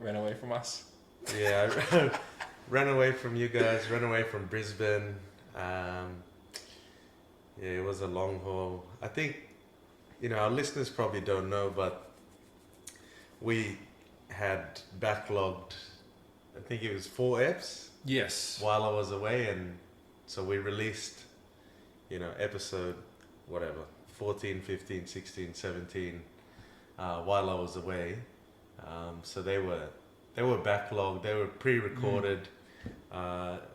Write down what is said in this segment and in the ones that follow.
Ran away from us. Yeah, I ran away from you guys, ran away from Brisbane. Yeah, it was a long haul. I think, our listeners probably don't know, but we had backlogged, I think it was 4 eps Yes. while I was away, and so we released, episode, whatever, 14, 15, 16, 17, while I was away. So they were backlogged, they were pre-recorded,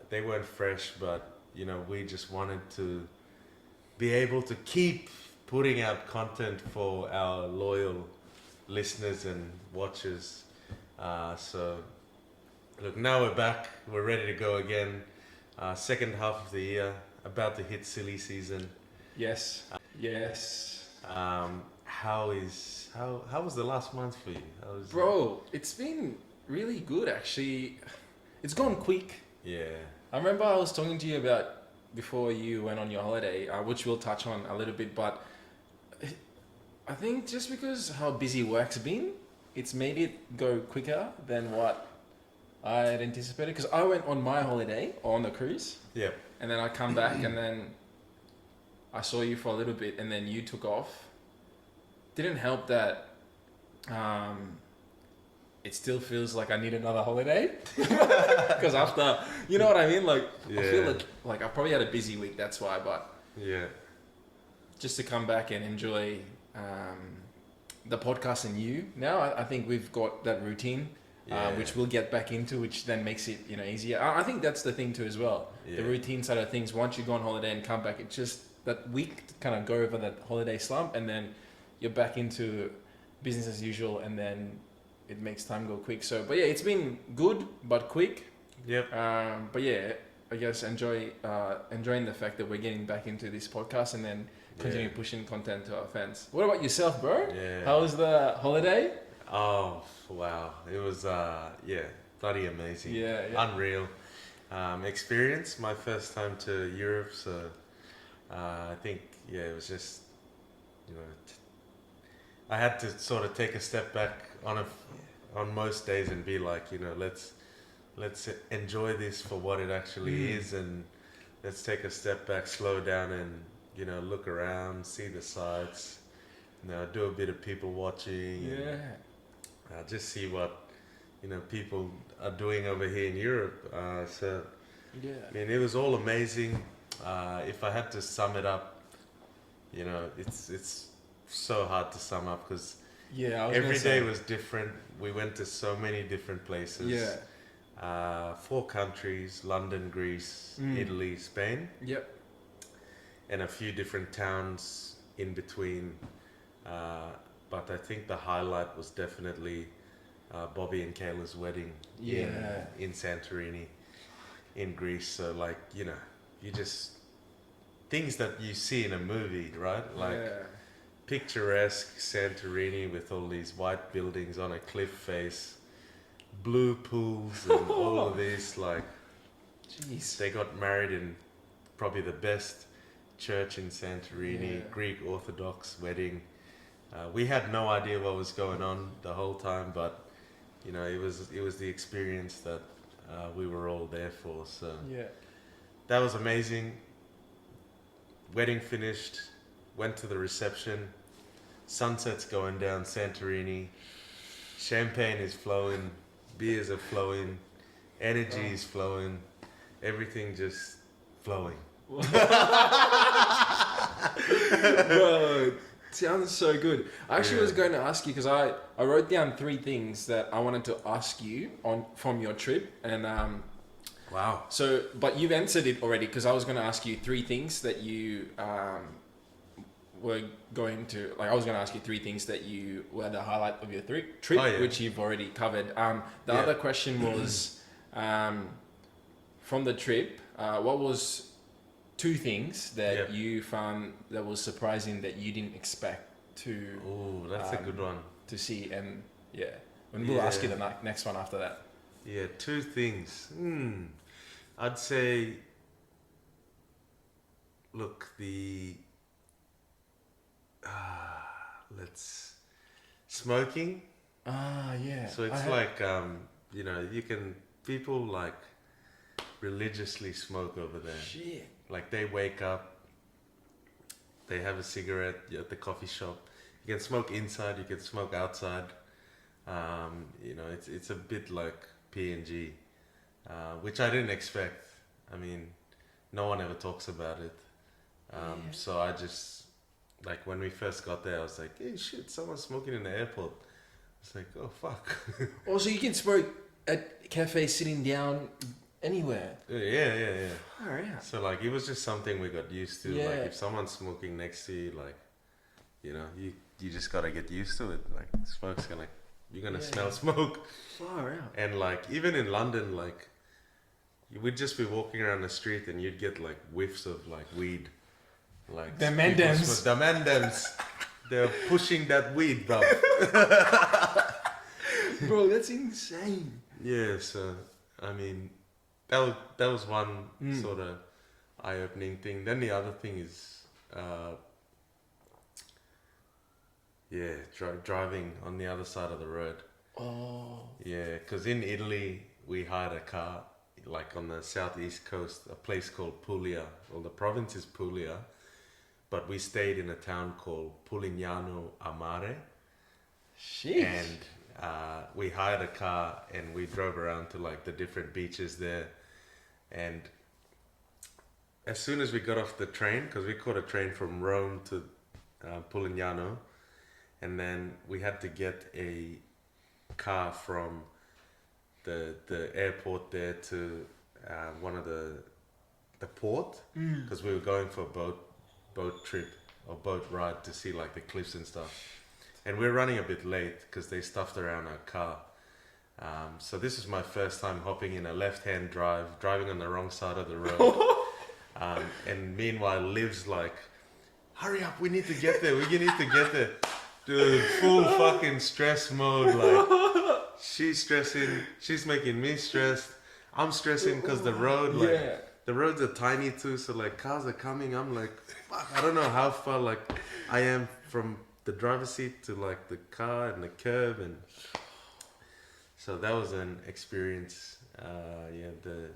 they weren't fresh, but, we just wanted to be able to keep putting out content for our loyal listeners and watchers. So look, now we're back, we're ready to go again. Second half of the year, about to hit silly season. Yes. Yes. How was the last month for you? Bro, it's been really good actually. It's gone quick. Yeah. I remember I was talking to you about before you went on your holiday, which we'll touch on a little bit, but I think just because how busy work's been, it's made it go quicker than what I had anticipated. Because I went on my holiday on the cruise. Yeah. And then I come back and then I saw you for a little bit and then you took off. Didn't help that it still feels like I need another holiday. Because after, you know what I mean? Like, Yeah. I feel like I probably had a busy week, that's why. But Yeah. just to come back and enjoy the podcast and you now, I think we've got that routine. Yeah. Which we'll get back into, which then makes it easier. I think that's the thing too as well. Yeah. The routine side of things. Once you go on holiday and come back, it just that week kind of go over that holiday slump, and then you're back into business as usual, and then it makes time go quick. So, but yeah, it's been good but quick. Yep. But yeah, I guess enjoying the fact that we're getting back into this podcast and then continue pushing content to our fans. What about yourself, bro? Yeah. How was the holiday? Oh, wow. It was, bloody amazing. Yeah. Unreal experience. My first time to Europe, so I think, it was just, I had to sort of take a step back on most days and be like, let's enjoy this for what it actually is, and let's take a step back, slow down, and, look around, see the sights, do a bit of people watching. Yeah. And, just see what people are doing over here in Europe. So I mean, it was all amazing. If I had to sum it up, it's so hard to sum up because every day was different. We went to so many different places. Yeah. 4 countries: London, Greece, Italy, Spain. Yep. And a few different towns in between. But I think the highlight was definitely Bobby and Kayla's wedding in Santorini, in Greece. So you just, things that you see in a movie, right? Like picturesque Santorini with all these white buildings on a cliff face, blue pools and all of this. Jeez. They got married in probably the best church in Santorini, Greek Orthodox wedding. We had no idea what was going on the whole time, but it was the experience that we were all there for. So that was amazing. Wedding finished, went to the reception. Sunset's going down Santorini. Champagne is flowing, beers are flowing, energy is flowing, everything just flowing. Bro, sounds so good. I actually was going to ask you because I wrote down 3 things that I wanted to ask you from your trip, and wow. So, but you've answered it already because I was going to ask you 3 things that you were going to I was going to ask you 3 things that you were the highlight of your trip, which you've already covered. The other question was from the trip, what was 2 things that you found that was surprising that you didn't expect to? Oh, that's a good one to see. And we'll ask you the next one after that. 2 things. I'd say, look, smoking Ah, yeah. So it's you know, people like religiously smoke over there. Shit. Like they wake up, they have a cigarette at the coffee shop. You can smoke inside, you can smoke outside. You know, it's a bit like PNG, which I didn't expect. I mean, no one ever talks about it. So I just, like when we first got there, I was like, hey shit, someone's smoking in the airport. It's like, oh fuck. Also, you can smoke at cafes sitting down anywhere. Yeah. Far out. So like it was just something we got used to. Yeah. Like if someone's smoking next to you, like, you know, you just gotta get used to it. Like you're gonna smell smoke. Far out. And like even in London, like you would just be walking around the street and you'd get like whiffs of like weed. Like the Mandems. The Mandems. They're pushing that weed, bro. Bro, that's insane. Yeah, so I mean, that was one sort of eye-opening thing. Then the other thing is, driving on the other side of the road. Oh. Yeah, because in Italy we hired a car, like on the southeast coast, a place called Puglia. Well, the province is Puglia, but we stayed in a town called Pulignano a Mare. Shit. And we hired a car and we drove around to like the different beaches there. And as soon as we got off the train, because we caught a train from Rome to Pulignano, and then we had to get a car from the airport there to one of the port, because we were going for a boat trip or boat ride to see like the cliffs and stuff. And we're running a bit late because they stuffed around our car. So this is my first time hopping in a left-hand driving on the wrong side of the road. And meanwhile, Liv's like, hurry up, we need to get there. Dude, full fucking stress mode. Like, she's stressing, she's making me stressed. I'm stressing because the road, the roads are tiny too. So like cars are coming. I'm like, fuck, I don't know how far like I am from the driver's seat to like the car and the curb, and so that was an experience. The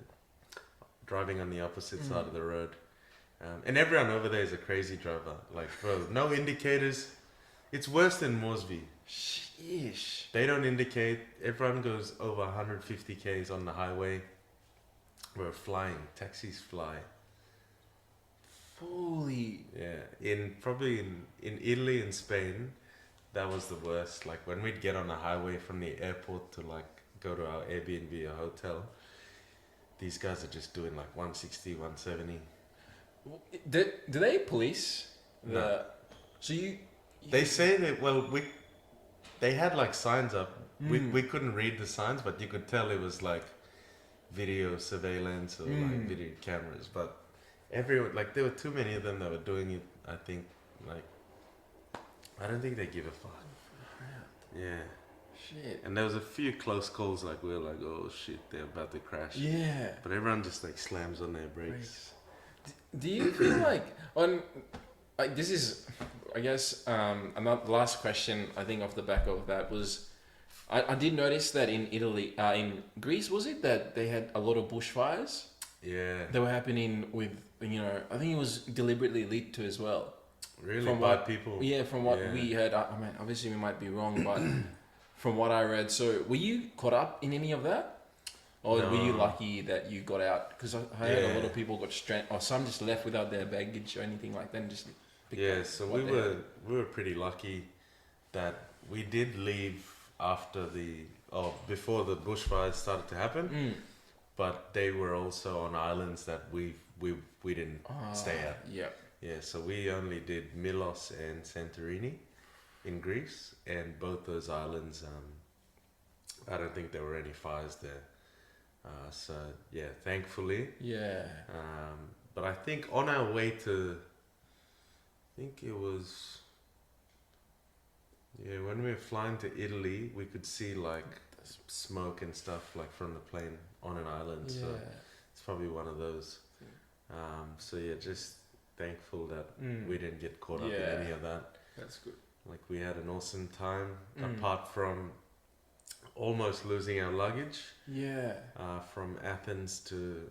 driving on the opposite side of the road, and everyone over there is a crazy driver. Like, bro, no indicators. It's worse than Moresby. Sheesh. They don't indicate. Everyone goes over 150 k's on the highway. We're flying. Taxis fly. Fully. Yeah, in Italy and Spain, that was the worst. Like when we'd get on the highway from the airport to like go to our Airbnb or hotel, these guys are just doing like 160, 170. Do they police? No. So you They say that, well, they had like signs up. We couldn't read the signs, but you could tell it was like video surveillance or like video cameras. But everyone, like there were too many of them that were doing it. I think, like, I don't think they give a fuck. Yeah. Shit. And there was a few close calls, like we were like, oh shit, they're about to crash. Yeah. But everyone just like slams on their brakes. Do you feel like this is, I guess, another last question I think off the back of that was, I did notice that in Italy, in Greece, was it that they had a lot of bushfires? Yeah. They were happening with, I think it was deliberately lit to as well. Really? From Bad people? Yeah, from what we heard. I mean, obviously we might be wrong, but from what I read. So were you caught up in any of that? Or were you lucky that you got out? Because I heard a lot of people got stranded, or some just left without their baggage or anything like that. And just so we were pretty lucky that we did leave after before the bushfires started to happen, but they were also on islands that we didn't stay at. Yeah, so we only did Milos and Santorini in Greece, and both those islands, I don't think there were any fires there. So yeah, thankfully. Yeah. But I think on our way to, I think it was, when we were flying to Italy, we could see like smoke and stuff like from the plane on an island. Yeah. So it's probably one of those. So yeah, just thankful that we didn't get caught up in any of that. That's good. Like we had an awesome time, apart from almost losing our luggage. Yeah. From Athens to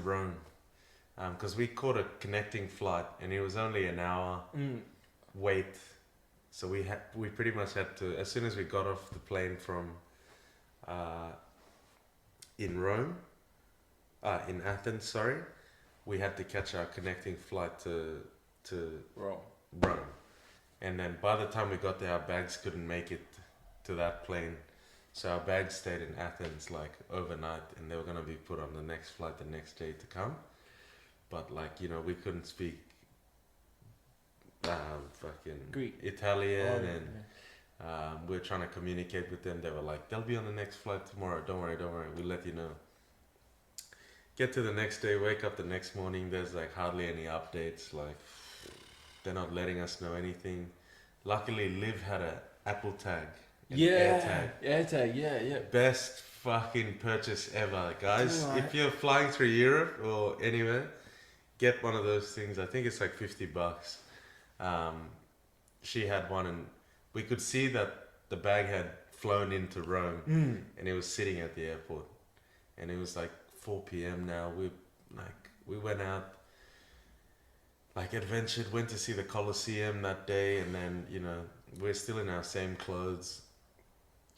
Rome, because we caught a connecting flight and it was only an hour wait. So we pretty much had to, as soon as we got off the plane from in Athens, sorry, we had to catch our connecting flight to Rome. And then by the time we got there, our bags couldn't make it to that plane. So our bags stayed in Athens like overnight, and they were going to be put on the next flight the next day to come. But like, you know, we couldn't speak fucking Greek. Italian, and we were trying to communicate with them. They were like, they'll be on the next flight tomorrow. Don't worry. We'll let you know. Get to the next day, wake up the next morning. There's like hardly any updates. Like, they're not letting us know anything. Luckily, Liv had a Apple tag. AirTag, yeah. Best fucking purchase ever, guys. Right. If you're flying through Europe or anywhere, get one of those things. I think it's like $50. She had one, and we could see that the bag had flown into Rome, and it was sitting at the airport. And it was like 4 p.m. now. We went out, like adventured, went to see the Colosseum that day, and then, you know, we're still in our same clothes.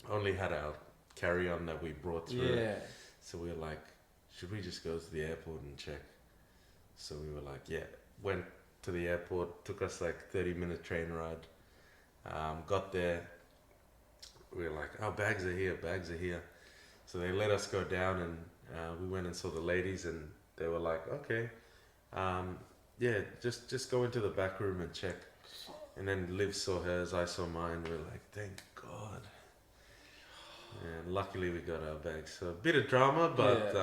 Only had our carry-on that we brought through. Yeah. So we were like, should we just go to the airport and check? So we were like, yeah. Went to the airport, took us like 30-minute train ride. Got there. We were like, oh, bags are here. So they let us go down, and we went and saw the ladies, and they were like, okay, yeah, just go into the back room and check. And then Liv saw hers, I saw mine. We were like, thank God. And luckily we got our bags. So a bit of drama, but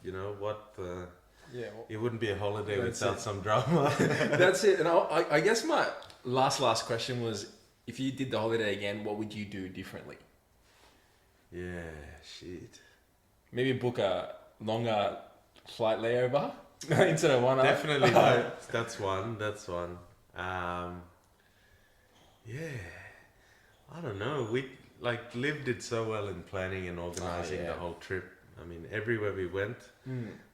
you know what? It wouldn't be a holiday without some drama. That's it. And I guess my last question was, if you did the holiday again, what would you do differently? Yeah, shit. Maybe book a longer flight layover instead of one. Definitely, that's one. Yeah, I don't know. We Liv did so well in planning and organizing the whole trip. I mean, everywhere we went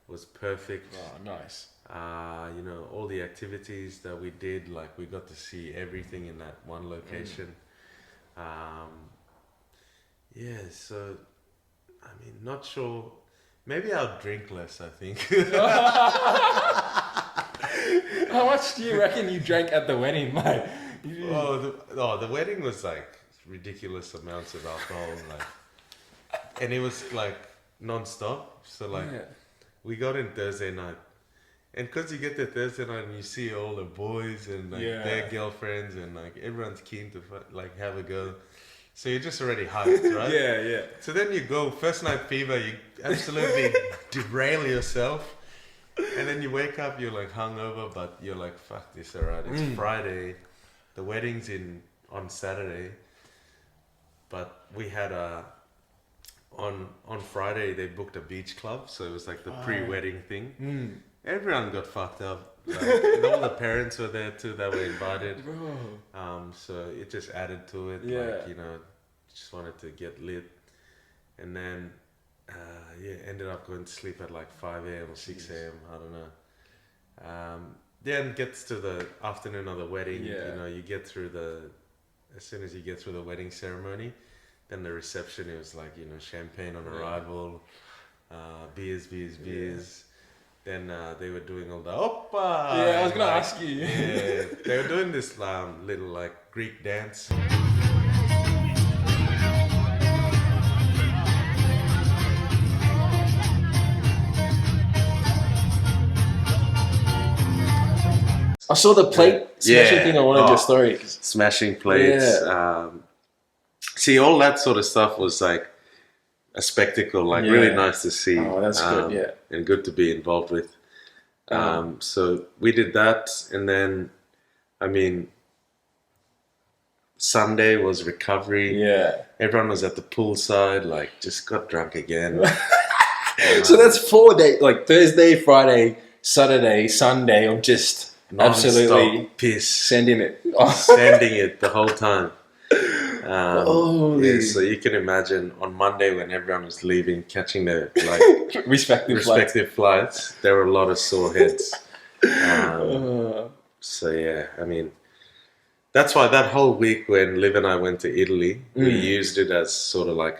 was perfect. Oh, nice. You know, all the activities that we did, like we got to see everything in that one location. Yeah, so I mean, not sure. Maybe I'll drink less, I think. How much do you reckon you drank at the wedding, mate? The wedding was like ridiculous amounts of alcohol, and it was like non-stop. So we got in Thursday night, and because you get there Thursday night and you see all the boys and their girlfriends, and like everyone's keen to have a go. So you're just already hyped, right? Yeah. So then you go, first night fever, you absolutely derail yourself. And then you wake up, you're like hungover, but you're like, fuck this, alright. It's Friday. The wedding's on Saturday. But we had on Friday, they booked a beach club. So it was like the pre-wedding thing. Everyone got fucked up. And all the parents were there too that were invited. Bro. So it just added to it. Yeah. Just wanted to get lit. And then, ended up going to sleep at like 5 a.m. or 6 a.m. I don't know. Then gets to the afternoon of the wedding. Yeah. You get through as soon as you get through the wedding ceremony, then the reception, it was like, champagne on arrival, beers. Then they were doing all the oppa. Yeah, I was gonna ask you. Yeah, they were doing this little like Greek dance. I saw the plate smashing thing on one of your stories. Smashing plates. Yeah. See, all that sort of stuff was like a spectacle, really nice to see. Oh, that's good, yeah. And good to be involved with. So we did that, and then, Sunday was recovery. Yeah. Everyone was at the poolside, just got drunk again. So that's 4 days, like Thursday, Friday, Saturday, Sunday of just absolutely piss, sending it, sending it the whole time. Holy. Yeah, so you can imagine on Monday when everyone was leaving, catching their respective flights, there were a lot of sore heads. So yeah, I mean, that's why that whole week when Liv and I went to Italy, we used it as sort of like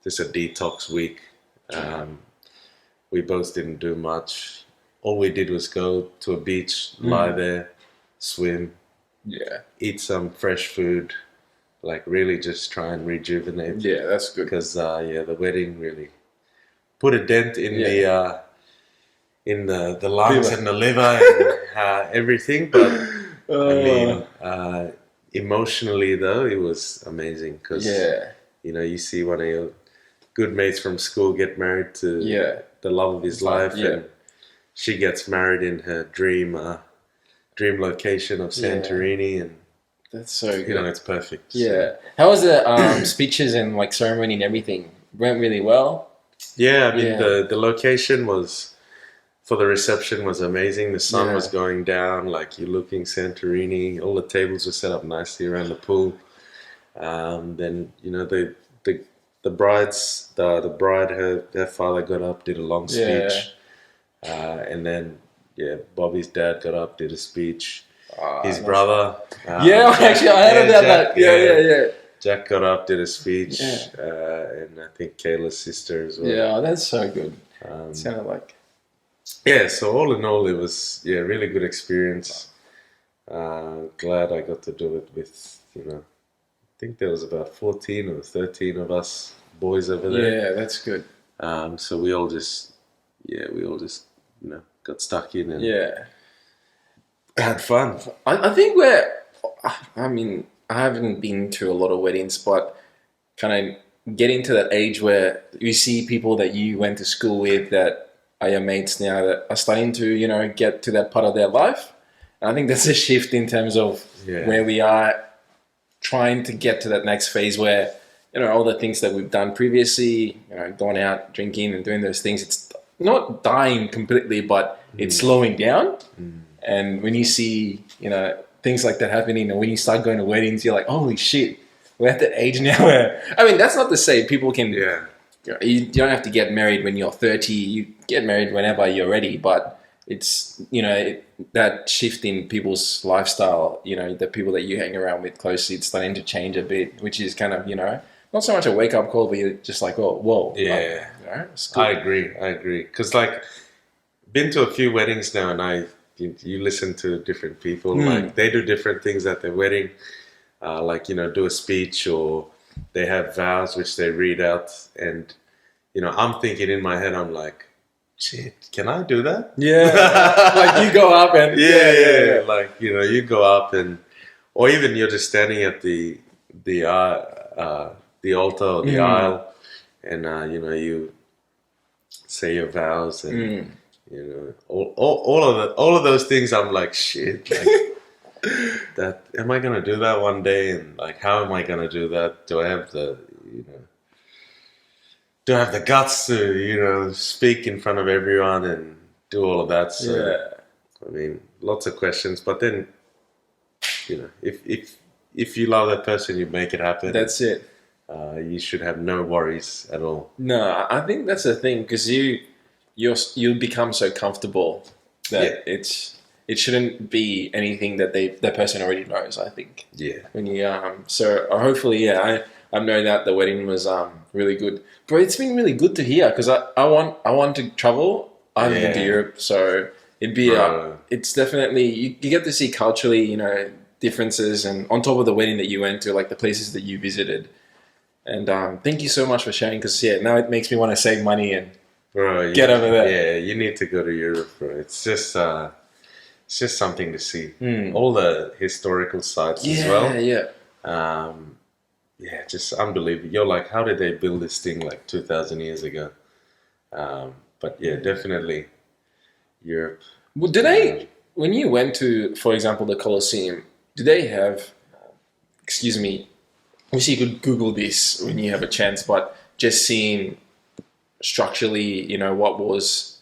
just a detox week. We both didn't do much. All we did was go to a beach, lie there, swim, eat some fresh food, like really just try and rejuvenate. Yeah, that's good. Because the wedding really put a dent in the lungs and the liver and everything. But I mean, emotionally though, it was amazing because you see one of your good mates from school get married to the love of his life, and she gets married in her dream location of Santorini, and that's so good. It's perfect. Yeah. So. How was the speeches and like ceremony and everything? Went really well. Yeah, I mean the location was for the reception was amazing. The sun was going down, like you're looking Santorini. All the tables were set up nicely around the pool. Then the bride, her father got up, did a long speech, and then Bobby's dad got up, did a speech. His brother, actually I heard about that. Yeah. Jack got up, did a speech, and I think Kayla's sister as well. Yeah, that's so good. It sounded like. Yeah, so all in all, it was really good experience. Glad I got to do it with I think there was about 14 or 13 of us boys over there. Yeah, that's good. So we all just got stuck in and had fun. I think I haven't been to a lot of weddings, but kind of getting to that age where you see people that you went to school with that are your mates now that are starting to, get to that part of their life. And I think that's a shift in terms of where we are trying to get to that next phase where, all the things that we've done previously, going out, drinking and doing those things, it's not dying completely, but it's slowing down. And when you see, things like that happening, and when you start going to weddings, you're like, holy shit, we're at that age now where, that's not to say people can, you don't have to get married when you're 30, you get married whenever you're ready, but it's, that shift in people's lifestyle, the people that you hang around with closely, it's starting to change a bit, which is kind of, not so much a wake-up call, but you're just like, oh, whoa. Yeah, like, I agree. Because, been to a few weddings now, and you listen to different people, like, they do different things at their wedding, do a speech, or they have vows which they read out, and, I'm thinking in my head, I'm like, shit, can I do that? Yeah, like you go up and... Yeah. Like, you go up and... Or even you're just standing at the altar or the aisle, and you say your vows, and all of those things. I'm like, shit, like that. Am I gonna do that one day? And like, how am I gonna do that? Do I have the guts to speak in front of everyone and do all of that? So I mean, lots of questions, but then if you love that person, you make it happen. That's it. You should have no worries at all. No, I think that's the thing, because you become so comfortable that it shouldn't be anything that that person already knows. I think. Yeah. When you so hopefully I know that the wedding was really good, bro. It's been really good to hear, because I want to travel. I haven't been to Europe, so it'd be it's definitely you get to see culturally differences, and on top of the wedding that you went to, like the places that you visited. And thank you so much for sharing, because now it makes me want to save money and get over there. Yeah, you need to go to Europe, bro. It's just something to see. All the historical sites as well. Yeah, just unbelievable. You're like, how did they build this thing like 2,000 years ago? But yeah, definitely Europe. Well, did they, when you went to, for example, the Colosseum, do they have, excuse me, obviously you could Google this when you have a chance, but just seeing structurally, what was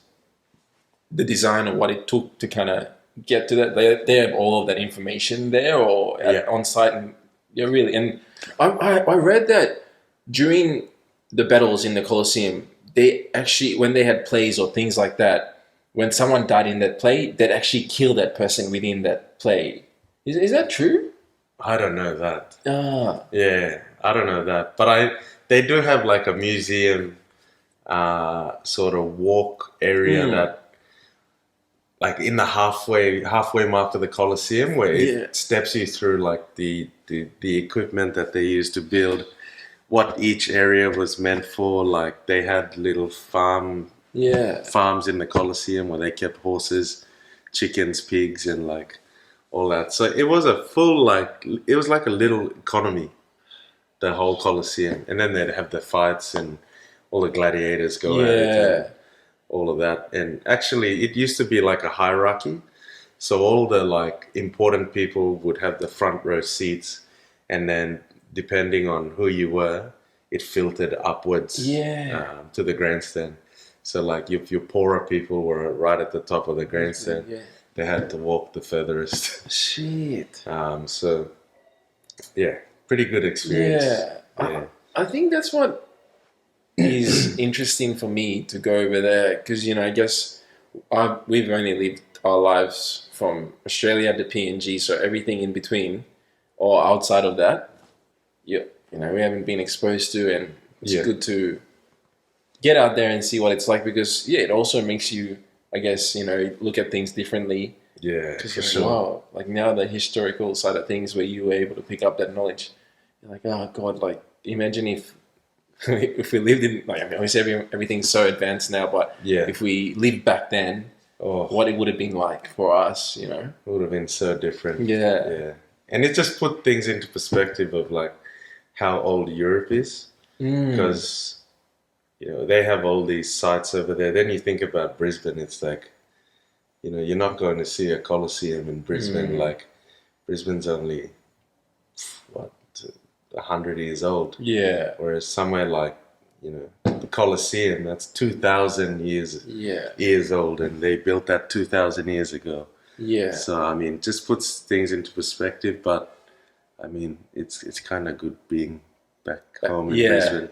the design or what it took to kind of get to that. They have all of that information there or on site, and really. And I read that during the battles in the Colosseum, they actually, when they had plays or things like that, when someone died in that play, they'd actually kill that person within that play. Is that true? I don't know that. Ah. Yeah, I don't know that. But they do have like a museum sort of walk area that, like in the halfway mark of the Colosseum, where it steps you through like the equipment that they used to build, what each area was meant for. Like they had little farms in the Colosseum where they kept horses, chickens, pigs, and like all that. So it was a full, like, it was like a little economy, the whole Colosseum. And then they'd have the fights and all the gladiators go at it and all of that. And actually it used to be like a hierarchy. So all the like important people would have the front row seats, and then depending on who you were, it filtered upwards to the grandstand. So like if your poorer people were right at the top of the grandstand, they had to walk the furthest. Shit. So yeah, pretty good experience. I think that's what is interesting for me to go over there, because I guess we've only lived our lives from Australia to PNG, so everything in between or outside of that, we haven't been exposed to, and it's good to get out there and see what it's like, because it also makes you, I guess, look at things differently. Yeah, for sure. Wow, like now the historical side of things where you were able to pick up that knowledge, you're like, oh God, like imagine if we lived in, like, I mean, obviously everything's so advanced now, but if we lived back then, what it would have been like for us, It would have been so different. Yeah. And it just put things into perspective of like how old Europe is, because they have all these sites over there. Then you think about Brisbane, it's like, you're not going to see a Colosseum in Brisbane. Like Brisbane's only 100 years old. Yeah. Whereas somewhere like, the Colosseum, that's 2,000 years old, and they built that 2,000 years ago. Yeah. So I mean, just puts things into perspective. But I mean, it's kind of good being back home in Brisbane.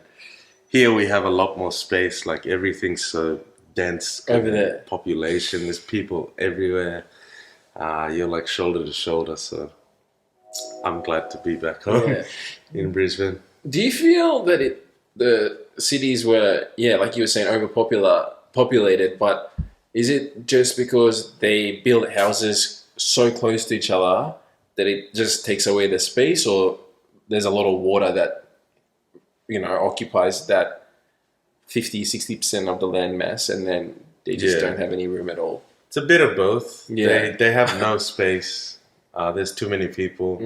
Here we have a lot more space. Like everything's so dense over there. Population. There's people everywhere. You're like shoulder to shoulder. So I'm glad to be back home in Brisbane. Do you feel that the cities were, like you were saying, populated, but is it just because they build houses so close to each other that it just takes away the space, or there's a lot of water that, occupies that 50-60% of the land mass, and then they just don't have any room at all? It's a bit of both. Yeah. They have no space. There's too many people.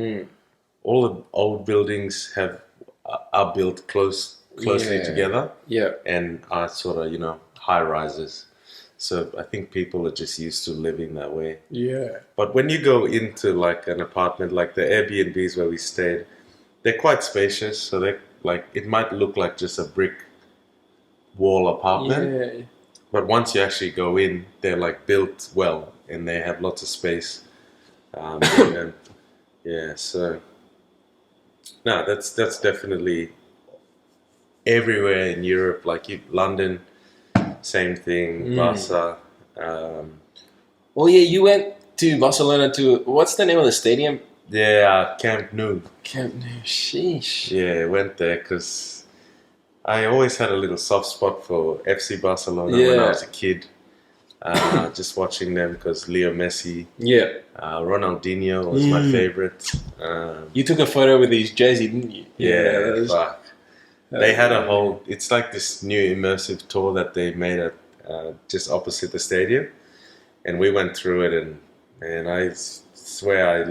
All the old buildings are built closely together. Yeah. And are sort of, high rises. So I think people are just used to living that way. Yeah. But when you go into like an apartment, like the Airbnbs where we stayed, they're quite spacious. So they like, it might look like just a brick wall apartment. Yeah. But once you actually go in, they're like built well, and they have lots of space. So no, that's definitely everywhere in Europe. Like London, same thing. Barca. You went to Barcelona to, what's the name of the stadium? Yeah, Camp Nou. Camp Nou, sheesh. Yeah, went there because I always had a little soft spot for FC Barcelona when I was a kid. Just watching them because Leo Messi. Yeah. Ronaldinho was my favorite. You took a photo with his jersey, didn't you? Yeah, fuck. They had a whole, it's like this new immersive tour that they made at just opposite the stadium. And we went through it, and I swear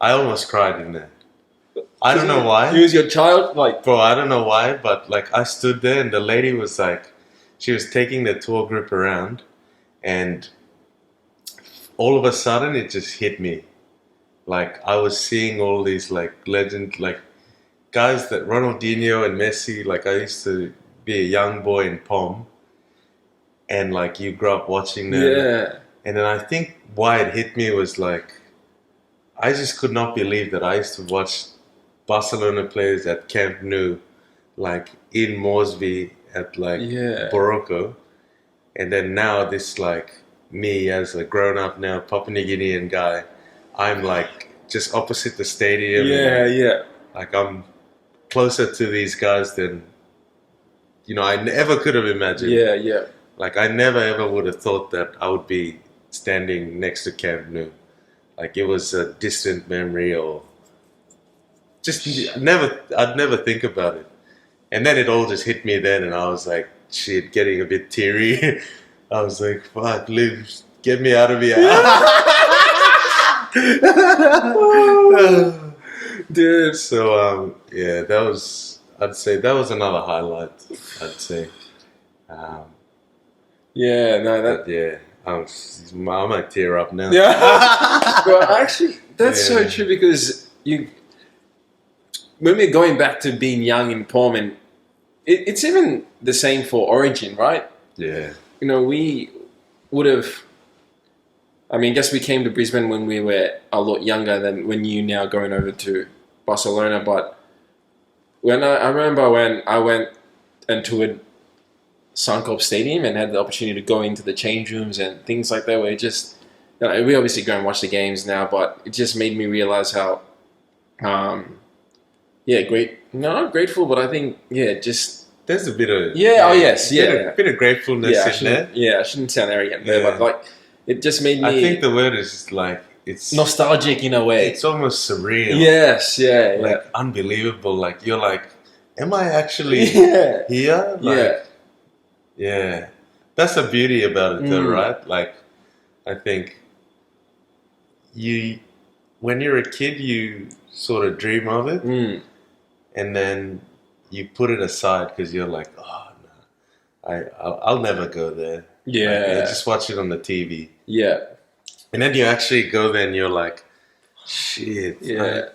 I almost cried in there. I don't know why. He was your child? Bro, I don't know why, but like I stood there and the lady was like, she was taking the tour group around, and all of a sudden it just hit me. Like I was seeing all these like legend, like guys that Ronaldinho and Messi, like I used to be a young boy in Pom, and like you grew up watching them. Yeah. And then I think why it hit me was like, I just could not believe that I used to watch Barcelona players at Camp Nou, like in Moresby at like Borroco. And then now this like me as a grown up now Papua New Guinean guy, I'm like just opposite the stadium. Yeah. Like I'm closer to these guys than, you know, I never could have imagined. Yeah. Like I never ever would have thought that I would be standing next to Camp Nou. Like it was a distant memory, or just I'd never think about it. And then it all just hit me then, and I was like, shit, getting a bit teary. I was like, fuck, Liv, get me out of here. Dude. So, yeah, I'd say that was another highlight, I'd say. I might tear up now. Yeah. Well, actually, that's so true, because when we're going back to being young in Pullman, it's even the same for Origin, right? Yeah. You know, we would have, I mean, I guess we came to Brisbane when we were a lot younger than when you now going over to Barcelona. But when I remember when I went and toured Suncorp Stadium and had the opportunity to go into the change rooms and things like that, where it just, you know, we obviously go and watch the games now, but it just made me realize how, not grateful, but I think, just... There's a bit of... Bit of gratefulness in there. Yeah, I shouldn't sound arrogant there, but like, it just made me... I think the word is like, it's... nostalgic in a way. It's almost surreal. Yes, Like, unbelievable. Like, you're like, am I actually here? Like, yeah. That's the beauty about it though, right? Like, I think when you're a kid, you sort of dream of it. And then you put it aside because you're like, oh, no, I'll never go there. Yeah. Like, just watch it on the TV. Yeah. And then you actually go there and you're like, shit. Yeah.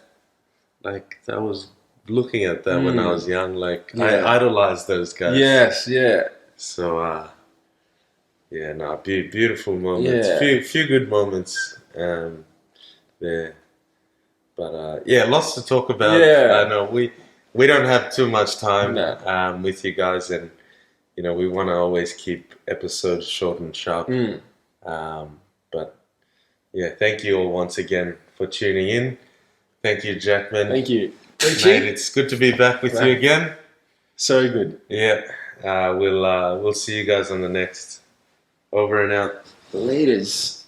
Like I was looking at that when I was young. Like, I idolized those guys. Yes, yeah. So, beautiful moments. Yeah. Few good moments there. But, lots to talk about. Yeah. I know we don't have too much time with you guys, and, you know, we want to always keep episodes short and sharp. But, thank you all once again for tuning in. Thank you, Jackman. Thank you. Mate, it's good to be back with you again. So good. Yeah. We'll see you guys on the next. Over and out. Laters.